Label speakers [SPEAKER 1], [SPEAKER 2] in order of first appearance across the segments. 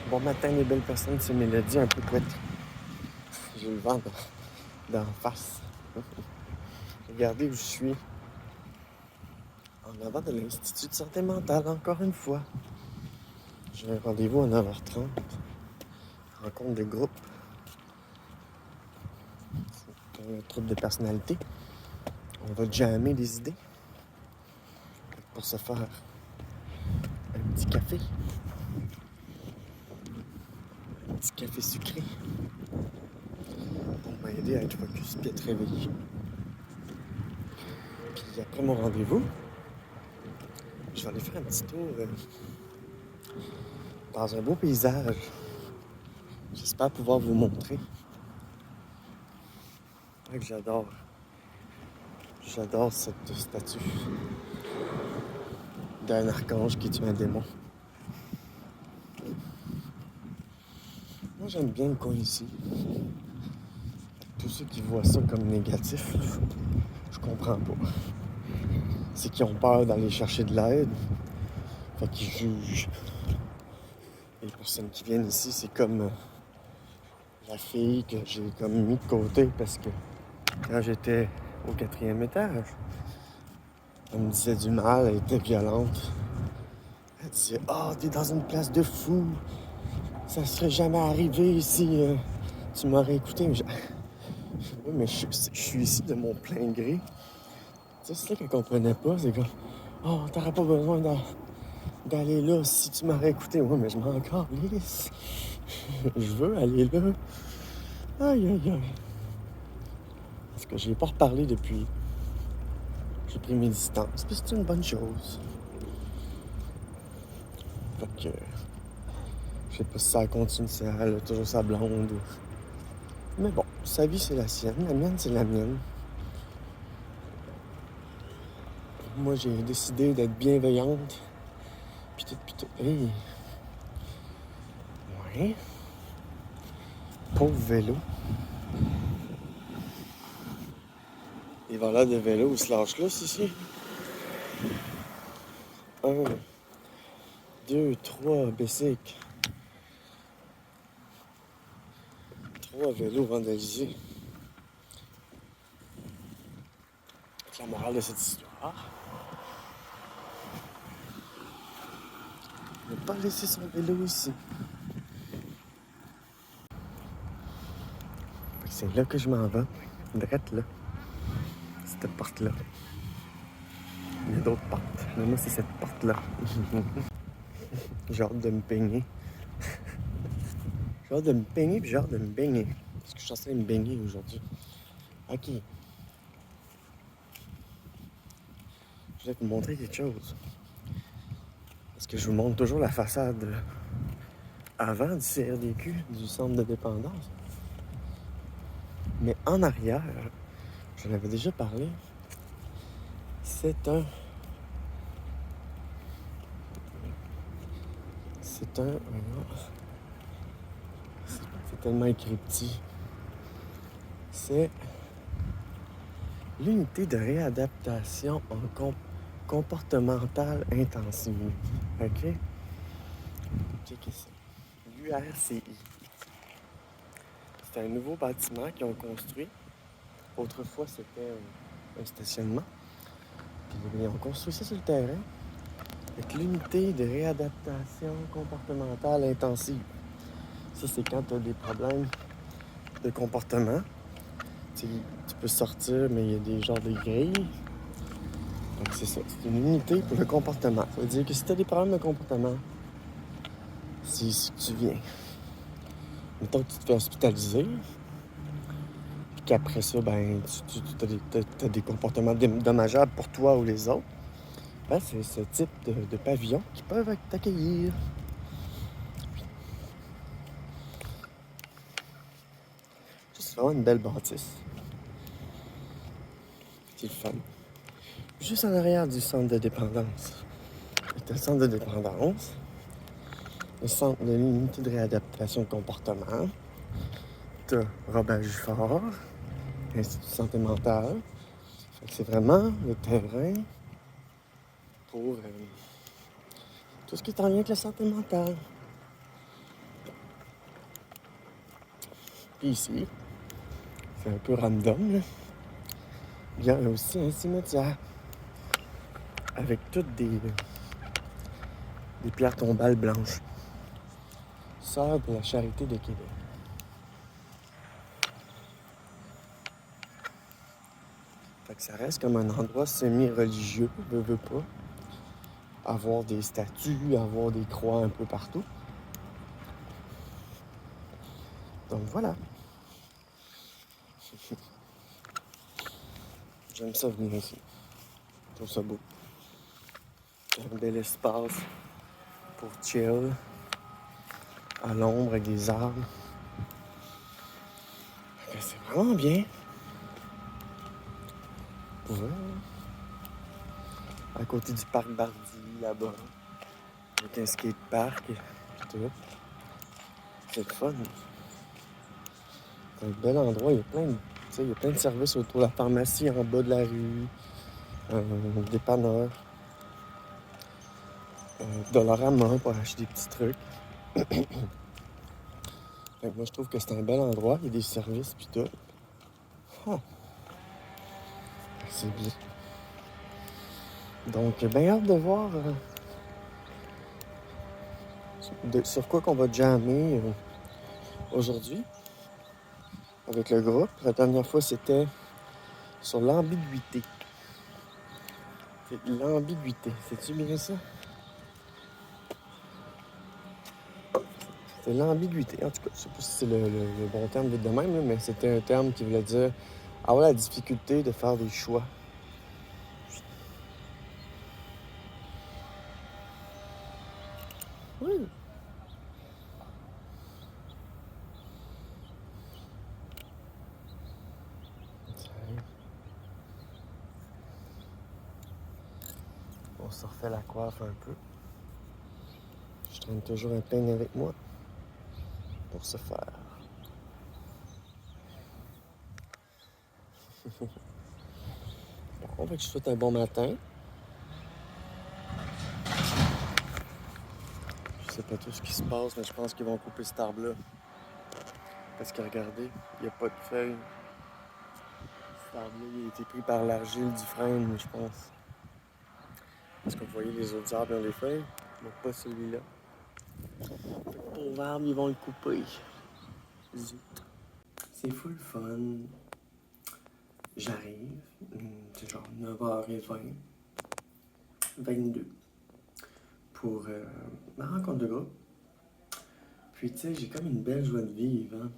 [SPEAKER 1] Bon matin, les belles personnes, c'est Mélodie, un peu couette. J'ai le vent d'en face. Regardez où je suis. En avant de l'Institut de santé mentale, encore une fois. J'ai un rendez-vous à 9h30. Rencontre de groupe. C'est un trouble de personnalité. On va jammer des idées. Pour se faire un petit café. Un petit café sucré. Pour m'aider à être focus et être réveillé. Puis après mon rendez-vous, je vais aller faire un petit tour dans un beau paysage. J'espère pouvoir vous montrer. C'est vrai que j'adore cette statue d'un archange qui tue un démon. Moi, j'aime bien le coin ici. Tous ceux qui voient ça comme négatif, je comprends pas. C'est qu'ils ont peur d'aller chercher de l'aide. Fait qu'ils jugent. Et les personnes qui viennent ici, c'est comme la fille que j'ai comme mis de côté parce que quand j'étais au 4e étage, elle me disait du mal, elle était violente. Elle disait « Ah, t'es dans une place de fou. Ça serait jamais arrivé si tu m'aurais écouté. » Oui, mais je suis ici de mon plein gré. Tu sais, c'est ça qu'elle comprenait pas. C'est comme « Oh, t'aurais pas besoin d'aller là si tu m'aurais écouté. » Oui, mais je m'en calisse. Je veux aller là. Aïe, aïe, aïe. Parce que j'ai pas reparlé depuis. J'ai pris mes distances. Puis c'est une bonne chose. Fait que je sais pas si ça continue, si elle a toujours sa blonde. Mais bon, sa vie c'est la sienne, la mienne c'est la mienne. Moi j'ai décidé d'être bienveillante. Pis tout. Hey! Ouais. Pauvre vélo. Les voleurs de vélo, ils se lâchent là, ici. 1, 2, 3, bicycles. 3 vélos vandalisés. La morale de cette histoire, ne pas laisser son vélo ici. C'est là que je m'en vais. Drette là. Cette porte-là. Il y a d'autres portes. Mais moi, c'est cette porte-là. J'ai hâte de me peigner. J'ai hâte de me peigner puis j'ai hâte de me baigner. Parce que je suis censé me baigner aujourd'hui. OK. Je vais vous montrer quelque chose. Parce que je vous montre toujours la façade avant du CRDQ, du centre de dépendance. Mais en arrière, j'en avais déjà parlé, c'est un... C'est tellement écrit petit. C'est l'unité de réadaptation comportementale intensive. OK? Checkez ça. L'URCI. C'est un nouveau bâtiment qu'ils ont construit. Autrefois, c'était un stationnement. Puis ils ont construit ça sur le terrain avec l'unité de réadaptation comportementale intensive. Ça, c'est quand tu as des problèmes de comportement. Tu peux sortir, mais il y a des genres de grilles. Donc, c'est ça. C'est une unité pour le comportement. Ça veut dire que si tu as des problèmes de comportement, c'est ici que tu viens. Mettons que tu te fais hospitaliser, puis qu'après ça, ben, tu as des comportements dommageables pour toi ou les autres, ben, c'est ce type de pavillons qui peuvent t'accueillir. C'est vraiment une belle bâtisse. C'est le fun. Juste en arrière du centre de dépendance. C'est le centre de dépendance, le centre de l'unité de réadaptation de comportement. T'as Robert Gifford, Institut de santé mentale. C'est vraiment le terrain pour Tout ce qui est en lien avec la santé mentale. Puis ici, c'est un peu random, là. Il y a aussi un cimetière avec toutes des pierres tombales blanches. Sœur de la Charité de Québec. Fait que ça reste comme un endroit semi-religieux, veux pas. Avoir des statues, avoir des croix un peu partout. Donc voilà. J'aime ça venir ici. Je trouve ça beau. Un bel espace pour chill, à l'ombre avec des arbres. C'est vraiment bien. Pour vrai, à côté du parc Bardi, là-bas. Avec un skatepark et tout. C'est le fun. C'est un bel endroit. Il y a plein de services autour. La pharmacie en bas de la rue. Dépanneur. Dollarama pour acheter des petits trucs. Moi, je trouve que c'est un bel endroit. Il y a des services pis tout. Ah, c'est bien. Donc, bien hâte de voir sur quoi qu'on va jammer aujourd'hui avec le groupe. La dernière fois, c'était sur l'ambiguïté. L'ambiguïté, c'est-tu bien ça? C'est l'ambiguïté. En tout cas, je sais pas si c'est le bon terme vite de même, là, mais c'était un terme qui voulait dire avoir la difficulté de faire des choix. Oui. On se refait la coiffe un peu. Je traîne toujours un peigne avec moi pour se faire. Bon, fait que je souhaite un bon matin. Je sais pas tout ce qui se passe, mais je pense qu'ils vont couper cet arbre-là. Parce que regardez, il n'y a pas de feuilles. Cet arbre-là, il a été pris par l'argile du frêne, je pense. Parce que vous voyez, les autres arbres ont des feuilles, mais pas celui-là. Pauvre arbre, ils vont le couper. Zut. C'est full fun. J'arrive, c'est genre 9h20, 22, pour ma rencontre de groupe. Puis, tu sais, j'ai comme une belle joie de vivre, hein,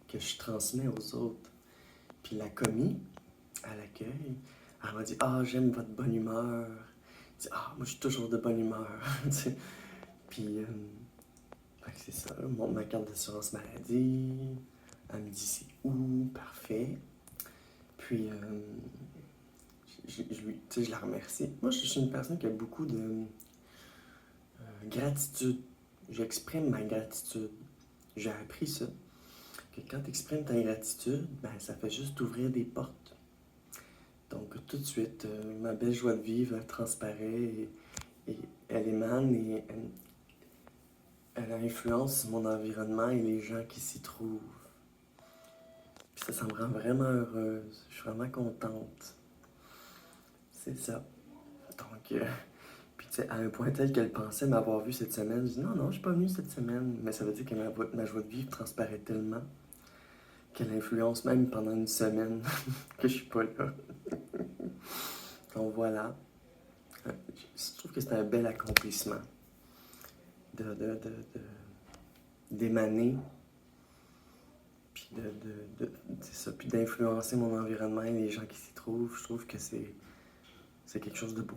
[SPEAKER 1] que je transmets aux autres. Puis la commis, à l'accueil, elle m'a dit « Ah, j'aime votre bonne humeur. » Elle dit « Ah, moi, je suis toujours de bonne humeur. » Puis, c'est ça, ma carte d'assurance maladie. Elle me dit « C'est où? » Parfait. Puis, je la remercie. Moi, je suis une personne qui a beaucoup de gratitude. J'exprime ma gratitude. J'ai appris ça. Que quand tu exprimes ta gratitude, ben, ça fait juste ouvrir des portes. Donc, tout de suite, ma belle joie de vivre transparaît et elle émane et elle influence mon environnement et les gens qui s'y trouvent. Puis ça me rend vraiment heureuse. Je suis vraiment contente. C'est ça. Donc, puis tu sais, à un point tel qu'elle pensait m'avoir vu cette semaine, je dis non, je suis pas venue cette semaine. Mais ça veut dire que ma joie de vivre transparaît tellement qu'elle influence même pendant une semaine que je suis pas là. Donc voilà. Je trouve que c'est un bel accomplissement d'émaner, puis c'est ça, puis d'influencer mon environnement et les gens qui s'y trouvent. Je trouve que c'est quelque chose de beau.